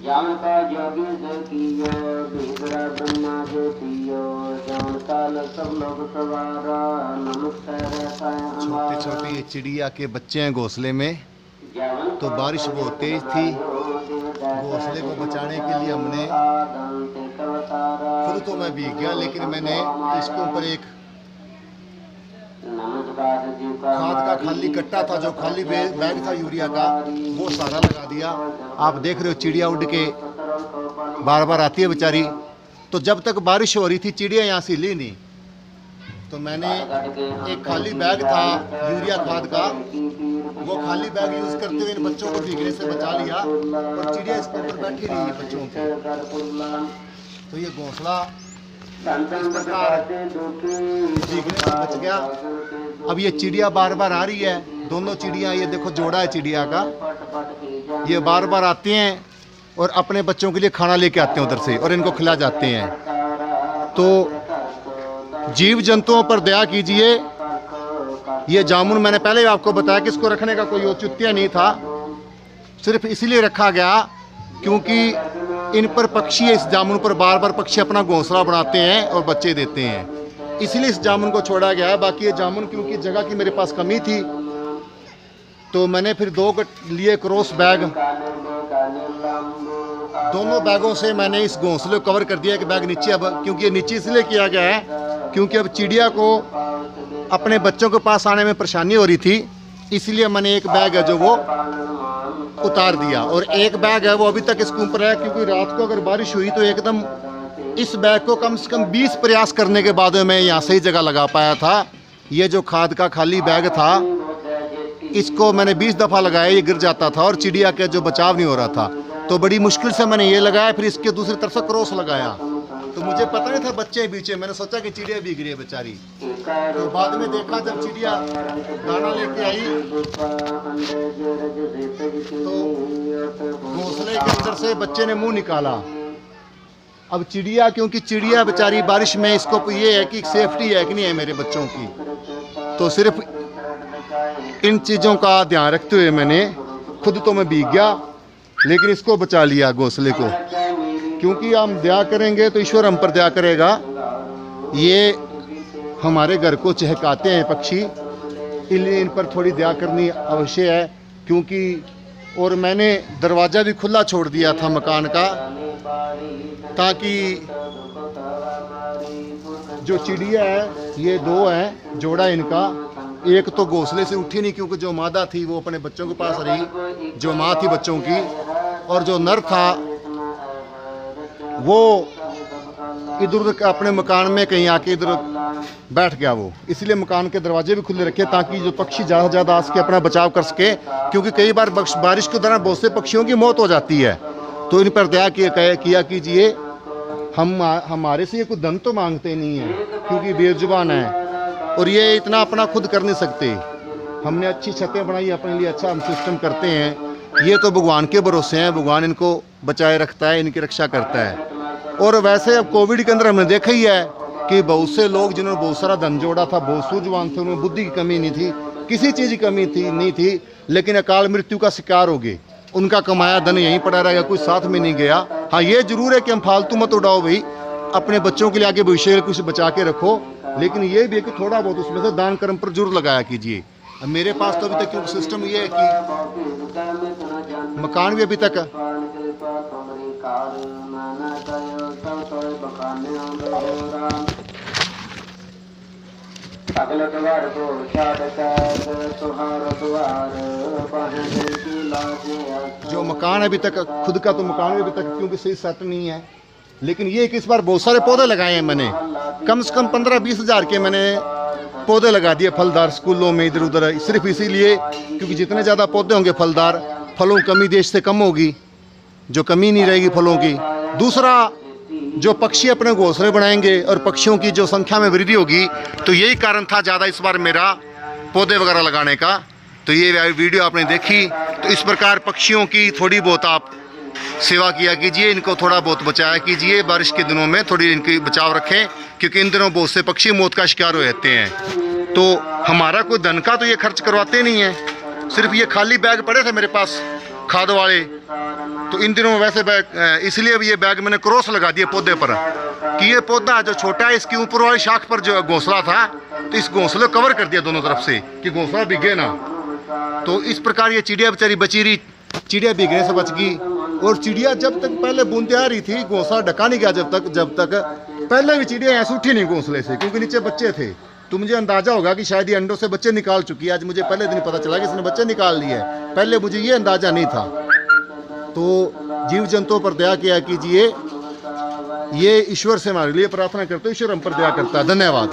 जानका जोगी जो कियो भीतरा ब्रह्मा जो पियो जौन काल सब लोग सवारा नमस्कार रहता है हमारा। छोटे छोटे ये चिड़िया के बच्चे हैं घोंसले में। तो बारिश बहुत तेज थी, घोंसले को बचाने के लिए हमने, खुद तो मैं भीग गया लेकिन मैंने इसके ऊपर एक खाद का खाली कट्टा था, जो खाली बैग था यूरिया का, वो सारा लगा दिया। आप देख रहे हो चिड़िया उड़ के बार बार आती है बेचारी। तो जब तक बारिश हो रही थी चिड़िया यहाँ से हिली नहीं, तो मैंने एक खाली बैग था यूरिया खाद का, वो खाली बैग यूज करते हुए इन बच्चों को भीगने से बचा लिया और चिड़िया इसके ऊपर बैठी रही बच्चों की। तो ये घोंसला इस प्रकार भीगने से बच गया। अब ये चिड़िया बार बार आ रही है, दोनों चिड़िया, ये देखो जोड़ा है चिड़िया का, ये बार बार आती हैं और अपने बच्चों के लिए खाना लेके आते हैं उधर से और इनको खिला जाते हैं। तो जीव जंतुओं पर दया कीजिए। ये जामुन मैंने पहले ही आपको बताया कि इसको रखने का कोई औचित्य नहीं था, सिर्फ इसलिए रखा गया क्योंकि इन पर पक्षी, इस जामुन पर बार बार पक्षी अपना घोंसला बनाते हैं और बच्चे देते हैं, इसलिए इस जामुन को छोड़ा गया है। बाकी ये जामुन क्योंकि जगह की मेरे पास कमी थी तो मैंने फिर दो लिए क्रॉस बैग, दोनों बैगों से मैंने इस घोंसले को कवर कर दिया कि बैग नीचे, अब क्योंकि ये नीचे इसलिए किया गया है क्योंकि अब चिड़िया को अपने बच्चों के पास आने में परेशानी हो रही थी, इसलिए मैंने एक बैग है जो वो उतार दिया और एक बैग है वो अभी तक इसके ऊपर है, क्योंकि रात को अगर बारिश हुई तो एकदम इस बैग को कम से कम 20 प्रयास करने के बाद मैं यहाँ सही जगह लगा पाया था। ये जो खाद का खाली बैग था इसको मैंने 20 दफ़ा लगाया, ये गिर जाता था और चिड़िया का जो बचाव नहीं हो रहा था, तो बड़ी मुश्किल से मैंने ये लगाया, फिर इसके दूसरी तरफ से क्रॉस लगाया। तो मुझे पता नहीं था बच्चे बीचे, मैंने सोचा कि चिड़िया भीग रही है बेचारी। तो बाद में देखा जब चिड़िया दाना लेके आई तो घोंसले के अंदर से बच्चे ने मुंह निकाला। अब चिड़िया, क्योंकि चिड़िया बेचारी बारिश में, इसको ये है कि सेफ्टी है कि नहीं है मेरे बच्चों की, तो सिर्फ इन चीज़ों का ध्यान रखते हुए मैंने, खुद तो मैं भीग गया लेकिन इसको बचा लिया घोंसले को, क्योंकि हम दया करेंगे तो ईश्वर हम पर दया करेगा। ये हमारे घर को चहकाते हैं पक्षी, इसलिए इन पर थोड़ी दया करनी अवश्य है। क्योंकि और मैंने दरवाज़ा भी खुला छोड़ दिया था मकान का, ताकि जो चिड़िया है, ये दो हैं जोड़ा इनका, एक तो घोंसले से उठी नहीं क्योंकि जो मादा थी वो अपने बच्चों के पास रही, जो माँ थी बच्चों की, और जो नर था वो इधर उधर अपने मकान में कहीं आके इधर बैठ गया वो, इसलिए मकान के दरवाजे भी खुले रखे ताकि जो पक्षी ज़्यादा से ज़्यादा आ सके, अपना बचाव कर सके। क्योंकि कई बार बारिश के दौरान बहुत से पक्षियों की मौत हो जाती है, तो इन पर दया किया कीजिए। हमारे से ये कुछ धन तो मांगते नहीं है क्योंकि बेजुबान है और ये इतना अपना खुद कर नहीं सकते। हमने अच्छी छतें बनाई अपने लिए, अच्छा हम सिस्टम करते हैं, ये तो भगवान के भरोसे हैं, भगवान इनको बचाए रखता है, इनकी रक्षा करता है। और वैसे अब कोविड के अंदर हमने देखा ही है कि बहुत से लोग जिन्होंने बहुत सारा धन जोड़ा था, बहुत सूझवान थे, उन्हें बुद्धि की कमी नहीं थी, किसी चीज़ की कमी नहीं थी, लेकिन अकाल मृत्यु का शिकार हो गए, उनका कमाया धन यहीं पड़ा रहेगा, कुछ साथ में नहीं गया। हाँ, ये जरूर है कि हम फालतू मत उड़ाओ भाई, अपने बच्चों के लिए आगे भविष्य कुछ बचा के रखो, लेकिन ये भी है कि थोड़ा बहुत उसमें से दान कर्म पर जरूर लगाया कीजिए। अब मेरे पास तो अभी तक क्योंकि सिस्टम ये है कि मकान भी अभी तक जो मकान अभी तक खुद का, तो मकान भी अभी तक क्योंकि सही सेट नहीं है, लेकिन ये कि इस बार बहुत सारे पौधे लगाए हैं मैंने, कम से कम 15-20 हज़ार के मैंने पौधे लगा दिए फलदार स्कूलों में इधर उधर, सिर्फ इसीलिए क्योंकि जितने ज़्यादा पौधे होंगे फलदार, फलों की कमी देश से कम होगी, जो कमी नहीं रहेगी फलों की। दूसरा, जो पक्षी अपने घोंसले बनाएंगे और पक्षियों की जो संख्या में वृद्धि होगी, तो यही कारण था ज़्यादा इस बार मेरा पौधे वगैरह लगाने का। तो ये वीडियो आपने देखी, तो इस प्रकार पक्षियों की थोड़ी बहुत आप सेवा किया कीजिए, इनको थोड़ा बहुत बचाया कीजिए, बारिश के दिनों में थोड़ी इनकी बचाव रखें, क्योंकि इन दिनों बहुत से पक्षी मौत का शिकार हो जाते हैं। तो हमारा कोई धन का तो ये खर्च करवाते नहीं है। सिर्फ ये खाली बैग पड़े थे मेरे पास खाद वाले, तो इन दिनों वैसे बैग, इसलिए ये बैग मैंने क्रॉस लगा दिए पौधे पर कि ये पौधा जो छोटा है इसकी ऊपर वाली शाख पर जो घोंसला था, तो इस घोंसले को कवर कर दिया दोनों तरफ से कि घोंसला भीगे ना। तो इस प्रकार ये चिड़िया बेचारी बची रही, चिड़िया भीगने से बच गई। और चिड़िया जब तक पहले बूंदे आ रही थी, घोंसला ढका नहीं गया जब तक पहले भी चिड़िया ऐसे उठी नहीं घोंसले से, क्योंकि नीचे बच्चे थे। तो मुझे अंदाजा होगा कि शायद ये अंडों से बच्चे निकाल चुकी है। आज मुझे पहले दिन पता चला कि इसने बच्चे निकाल लिए, पहले मुझे ये अंदाजा नहीं था। तो जीव जंतुओं पर दया किया कीजिए, ये ईश्वर से हमारे लिए प्रार्थना करते हो, ईश्वर हम पर दया करता है। धन्यवाद।